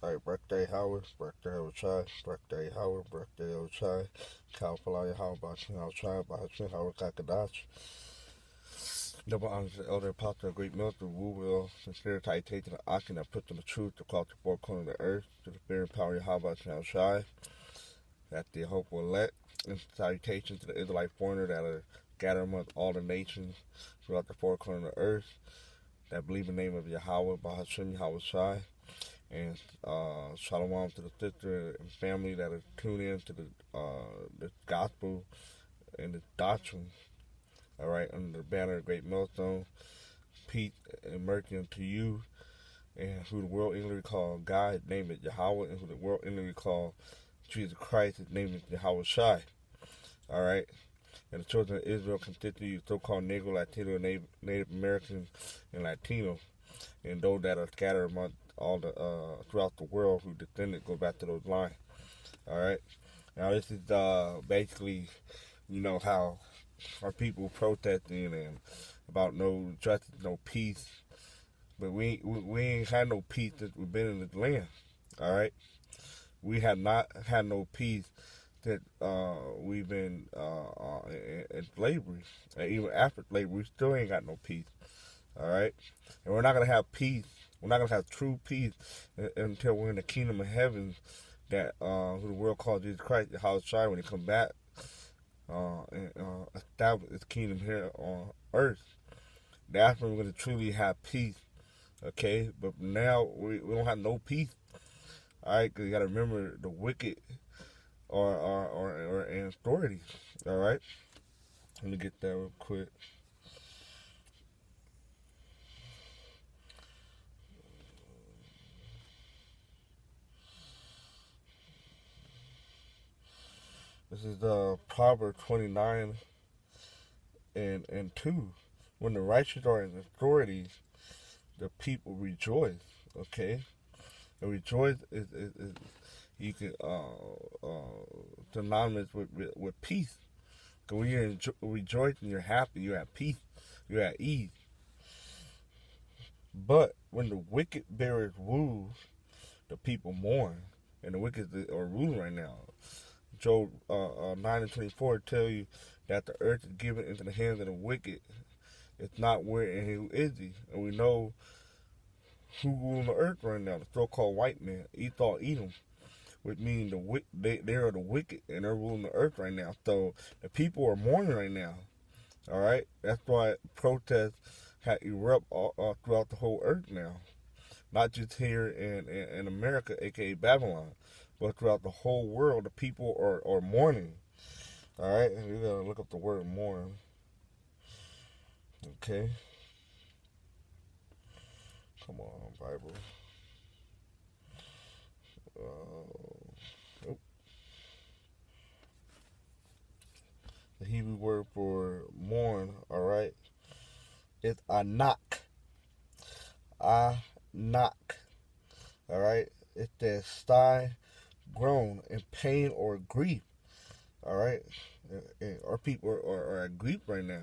All right, birthday Howard, birthday Ochai, birthday Howard, birthday Ochai, Kalpalaya Howard, Bachin Ochai, Bachin Howard Kakadach. Double honors to the elder apostle of great military woo will, sincere citation to the oxen that put them the truth across the four corners of the earth, to the spirit and power of Yahweh Ochai, that the hope will let, and salutations to the Israelite foreigner that are gathered among all the nations throughout the four corners of the earth, that believe in the name of Yahweh, Bahashim Yahweh Shai. And shalom to the sister and family that are tuned in to the gospel and the doctrine. All right, under the banner of Great Millstone, peace and mercy unto you, and who the world English call God, his name is Yahweh, and who the world English call Jesus Christ, his name is Yahweh Shai. All right, and the children of Israel consist of so-called Negro, Latino, Native Americans, and Latinos, and those that are scattered among all the throughout the world who descended go back to those lines. All right. Now this is basically, how our people protesting and about no justice, no peace. But we ain't had no peace since we've been in this land. All right. We have not had no peace that we've been in slavery, and even after slavery, we still ain't got no peace. All right, and we're not gonna have peace. We're not gonna have true peace until we're in the kingdom of heaven, that who the world calls Jesus Christ, the house Shai, when he come back and establish his kingdom here on earth. That's when we're gonna truly have peace. Okay, but now we don't have no peace. All right, because you gotta remember the wicked are in authority. All right, let me get that real quick. This is Proverbs 29 and 2. When the righteous are in authority, the people rejoice. Okay, and rejoice is you can synonymous with peace. Because when you're rejoicing, you're happy, you're at peace, you're at ease. But when the wicked bearers rule, the people mourn, and the wicked are ruling right now. Job 9:24 tell you that the earth is given into the hands of the wicked. It's not where and who is he. And we know who ruling the earth right now, the so-called white man, Esau, Edom, which means they are the wicked and they're ruling the earth right now. So the people are mourning right now. All right, that's why protests have erupt throughout the whole earth now, not just here in America, aka Babylon, but throughout the whole world. The people are mourning. All right, you gotta look up the word mourn. Okay, come on, Bible. Uh, the Hebrew word for mourn, all right, is anak. Anak. All right, it's that sigh, groan, in pain or grief. All right, and our people are at grief right now.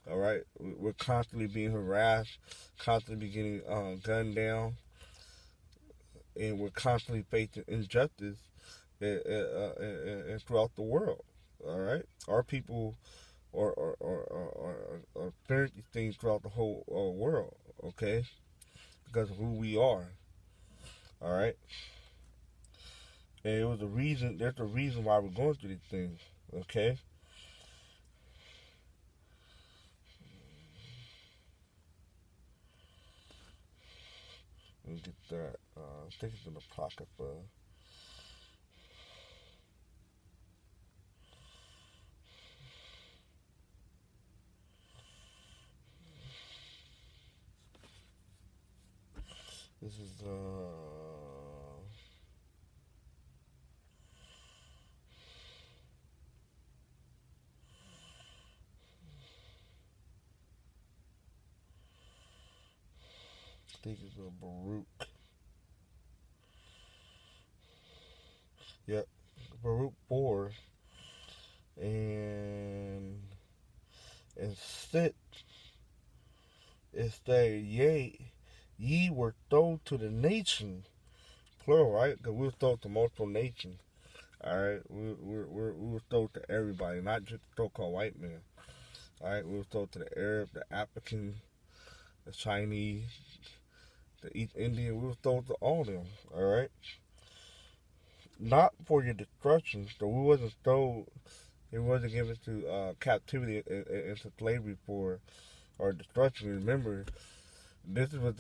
All right, we're constantly being harassed, constantly getting gunned down, and we're constantly facing injustice throughout the world. All right, our people are experiencing these things throughout the whole world. Okay, because of who we are. All right, and it was a reason. There's a reason why we're going through these things. Okay. Let me get that. I think it's in the pocket, but this is I think it's a Baruch. Yep, Baruch 4 and sit is that yea, ye were thrown to the nation, plural, right? Because we were sold to multiple nations. All right, we were sold to everybody, not just the so-called white man. All right, we were sold to the Arab, the African, the Chinese, the East Indian. We were sold to all of them. All right, not for your destruction. So we wasn't sold. It wasn't given to captivity and to slavery for our destruction. Remember, this was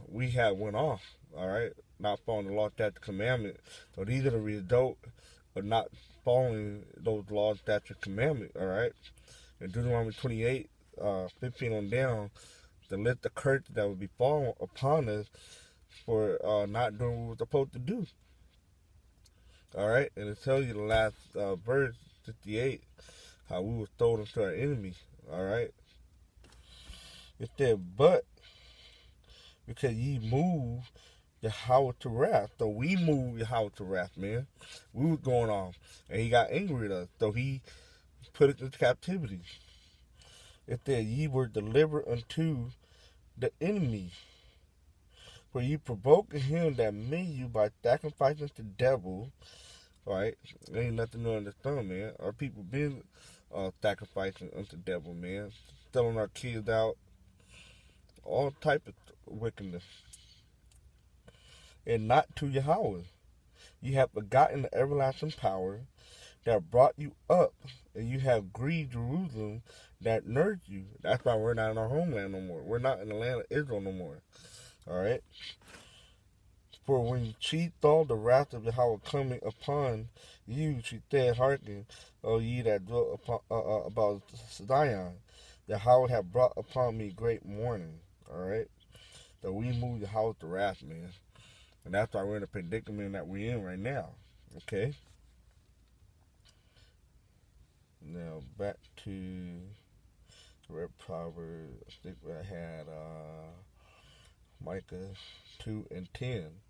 we had went off. All right, not following the law, statute, commandment. So these are the result of not following those laws, statute, commandment. All right, in Deuteronomy 28, 15 on down, to let the curse that would be fallen upon us for not doing what we were supposed to do. All right, and it tells you the last verse, 58, how we were sold into our enemy. All right, it said, but because ye moved Yahweh to wrath. So we moved Yahweh to wrath, man. We was going off. And he got angry at us. So he put us into captivity. It said, ye were delivered unto the enemy. For ye provoked him that made you by sacrificing to the devil. Right? There ain't nothing new under the sun, man. Our people been sacrificing unto the devil, man. Selling our kids out. All type of wickedness. And not to Yahweh. You have forgotten the everlasting power that brought you up, and you have grieved Jerusalem that nourished you. That's why we're not in our homeland no more. We're not in the land of Israel no more. All right? For when she saw the wrath of Yahweh coming upon you, she said, hearken, O ye that dwell upon, about Zion, Yahweh have brought upon me great mourning. All right? So we moved Yahweh to wrath, man. And that's why we're in the predicament that we're in right now. Okay? Now, back to Red Proverbs. I think I had Micah 2 and 10.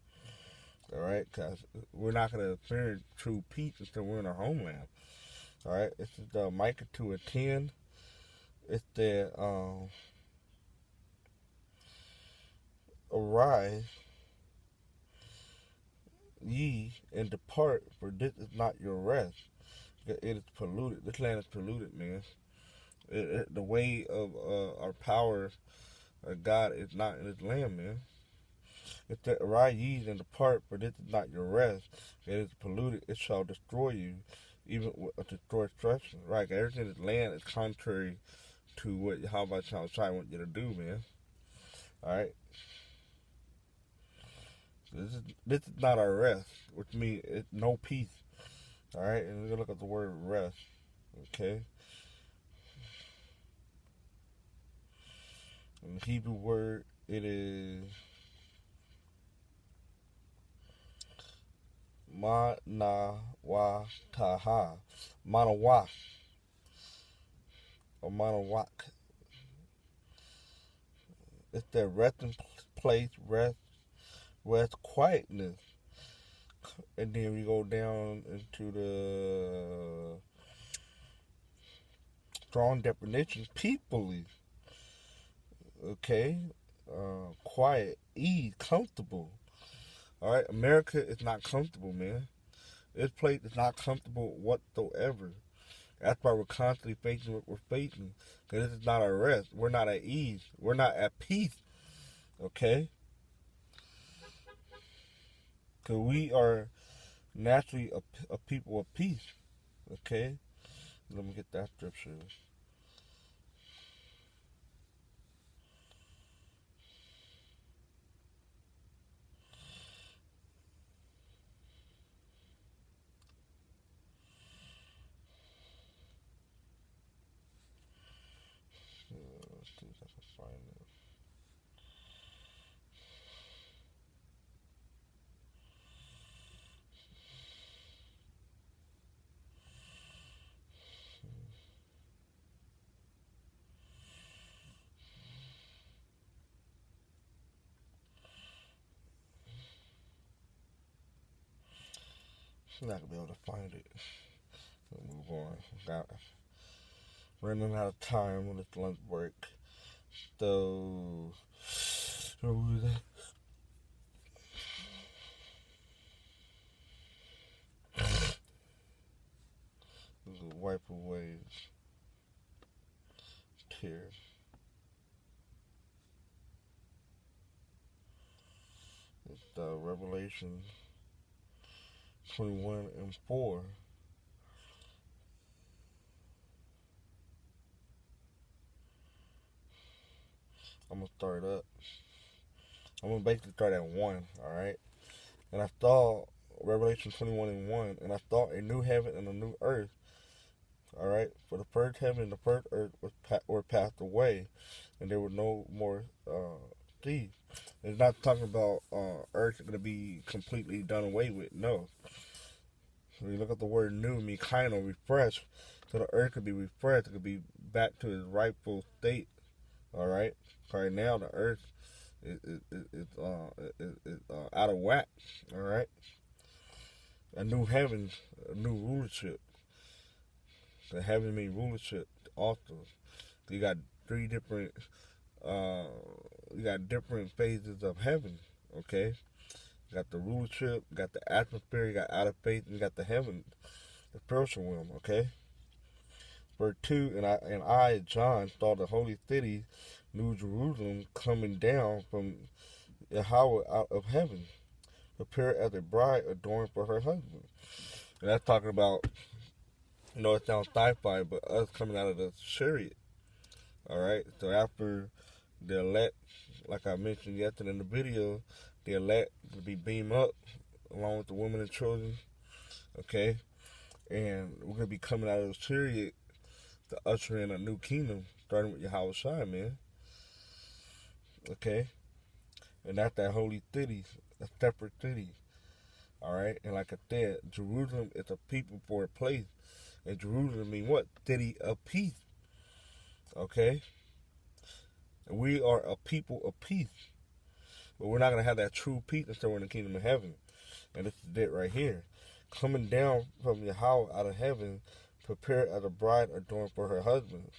Alright? Because we're not going to experience true peace until we're in our homeland. Alright? This is Micah 2 and 10. It said, arise, ye, and depart, for this is not your rest. It is polluted. This land is polluted, man. The way of our power of God is not in this land, man. It said, arise ye and depart, for this is not your rest. It is polluted. It shall destroy you, even with a destruction. Right? Everything in this land is contrary to what Yahweh Shai want you to do, man. All right. This is not our rest, which means it's no peace. All right, and we're gonna look at the word rest. Okay. In the Hebrew word, it is manawataha, manawak, or manawak. It's the resting place, rest, quietness. And then we go down into the strong definition, peacefully. Okay? Quiet, ease, comfortable. Alright? America is not comfortable, man. This place is not comfortable whatsoever. That's why we're constantly facing what we're facing. Because this is not our rest. We're not at ease. We're not at peace. Okay? Because we are naturally a people of peace. Okay? Let me get that scripture. Let's see if I can find it. I'm not gonna be able to find it. We'll move on. Running out of time on this lunch break. So, what was that? wipe away tears. It's Revelation 21:4. I'm gonna start up. I'm gonna basically start at 1. All right. And I saw Revelation 21:1, and I saw a new heaven and a new earth. All right. For the first heaven and the first earth were passed away, and there were no more sea. It's not talking about earth going to be completely done away with. No. When you look at the word new, mean kind of refresh. So the earth could be refreshed. It could be back to its rightful state. All right. Right now, the earth is out of whack. All right. A new heaven, a new rulership. The heavenly rulership also. You got three different. You got different phases of heaven. Okay. You got the rulership. You got the atmosphere. You got outer faith. And you got the heaven, the spiritual realm. Okay. Verse 2, and I, John, saw the holy city, New Jerusalem, coming down from Yahweh out of heaven, prepared as a bride adorned for her husband. And that's talking about, it sounds sci-fi, but us coming out of the chariot. All right. So after the elect, like I mentioned yesterday in the video, the elect will be beamed up along with the women and children. Okay. And we're going to be coming out of the chariot to usher in a new kingdom, starting with Yahweh Shai, man. Okay? And that's that holy city, a separate city. Alright? And like I said, Jerusalem is a people for a place. And Jerusalem means what? City of peace. Okay? And we are a people of peace. But we're not going to have that true peace until we're in the kingdom of heaven. And this is it right here. Coming down from Yahweh out of heaven, prepared as a bride adorned for her husband.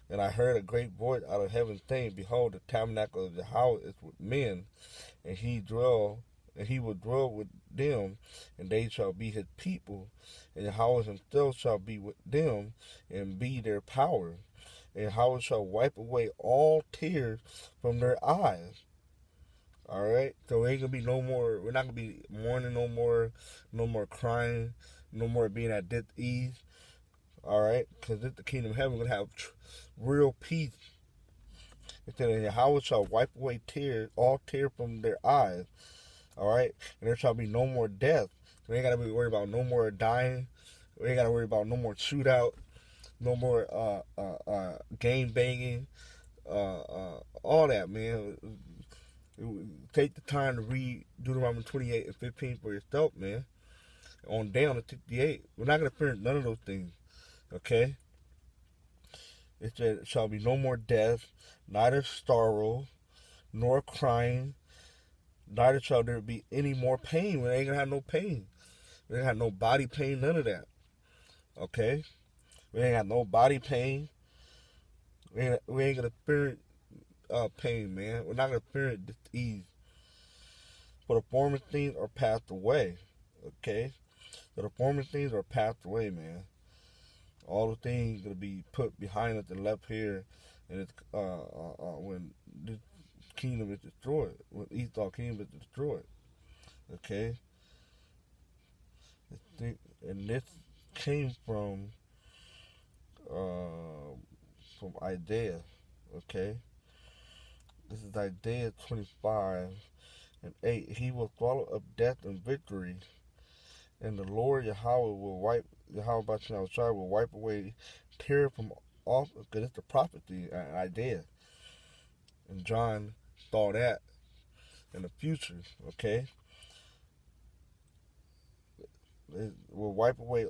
And I heard a great voice out of heaven saying, Behold, the tabernacle of Yahweh is with men, and he will dwell with them, and they shall be his people, and Yahweh himself shall be with them, and be their power. And Yahweh shall wipe away all tears from their eyes. Alright? So it ain't gonna be no more, we're not gonna be mourning no more crying, no more being at dis-ease. Alright? Because it's the kingdom of heaven, we're gonna have real peace. It said, Yahweh shall wipe away tears, all tears from their eyes. Alright? And there shall be no more death. So we ain't gotta be worried about no more dying. We ain't gotta worry about no more shootout, no more game banging, all that, man. Take the time to read Deuteronomy 28:15 for yourself, man. On down to 68. We're not gonna fear none of those things. Okay? It said, shall be no more death, neither sorrow, nor crying, neither shall there be any more pain. We ain't gonna have no pain. We ain't have no body pain, none of that. Okay? We ain't got no body pain. We ain't gonna experience pain, man. We're not gonna experience disease. For the former things are passed away. Okay? So the former things are passed away, man. All the things gonna be put behind us and left here, and it's when this kingdom is destroyed, when Esau kingdom is destroyed. Okay, and this came from Isaiah. Okay, this is Isaiah 25:8. He will swallow up death and victory, and the Lord Yahweh Bashar will wipe away tear from off. Because it's the prophecy Isaiah, and John saw that in the future. Okay, it will wipe away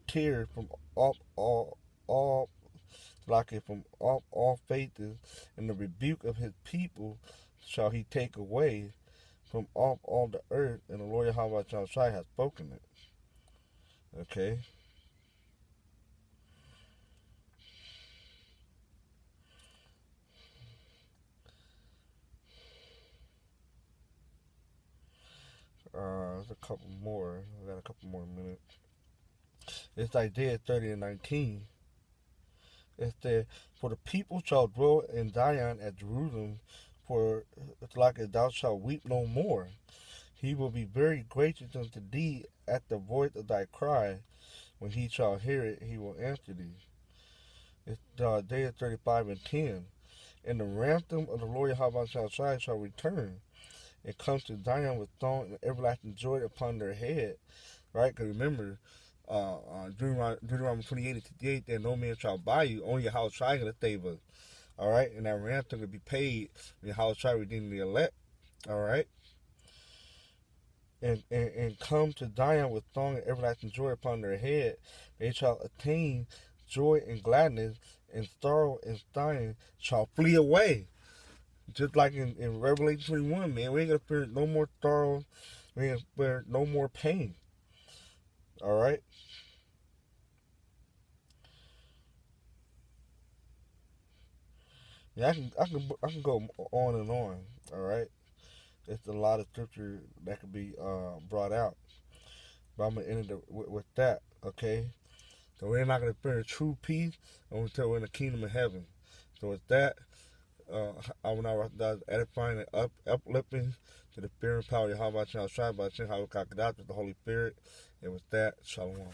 tears from all like it from all faces, and the rebuke of his people shall he take away from off all the earth, and the Lord Yahweh Shai has spoken it. Okay. There's a couple more. I got a couple more minutes. It's Isaiah 30 and 19. It said, "For the people shall dwell in Zion at Jerusalem, for like as thou shalt weep no more. He will be very gracious unto thee at the voice of thy cry. When he shall hear it, he will answer thee." It's Isaiah 35 and 10. "And the ransom of the Lord Yahweh shall return, and come to Zion with song and everlasting joy upon their head." Right? Because remember, Deuteronomy 28 and 58, that no man shall buy you, only Yahweh shall gonna save us. All right? And that ransom will be paid when Yahweh shall redeem the elect. All right? And come to Zion with song and everlasting joy upon their head. They shall attain joy and gladness, and sorrow and sighing shall flee away. Just like in Revelation 21, man, we ain't gonna experience no more sorrow, we ain't gonna experience no more pain. All right. Yeah, I can go on and on. All right. It's a lot of scripture that could be brought out, but I'm gonna end it with that. Okay. So we're not gonna experience true peace until we're in the kingdom of heaven. So with that, I will now recognize edifying and uplifting to the fear and power of Yahweh Shai by Shin Kakadash with the Holy Spirit. And with that, Shalom.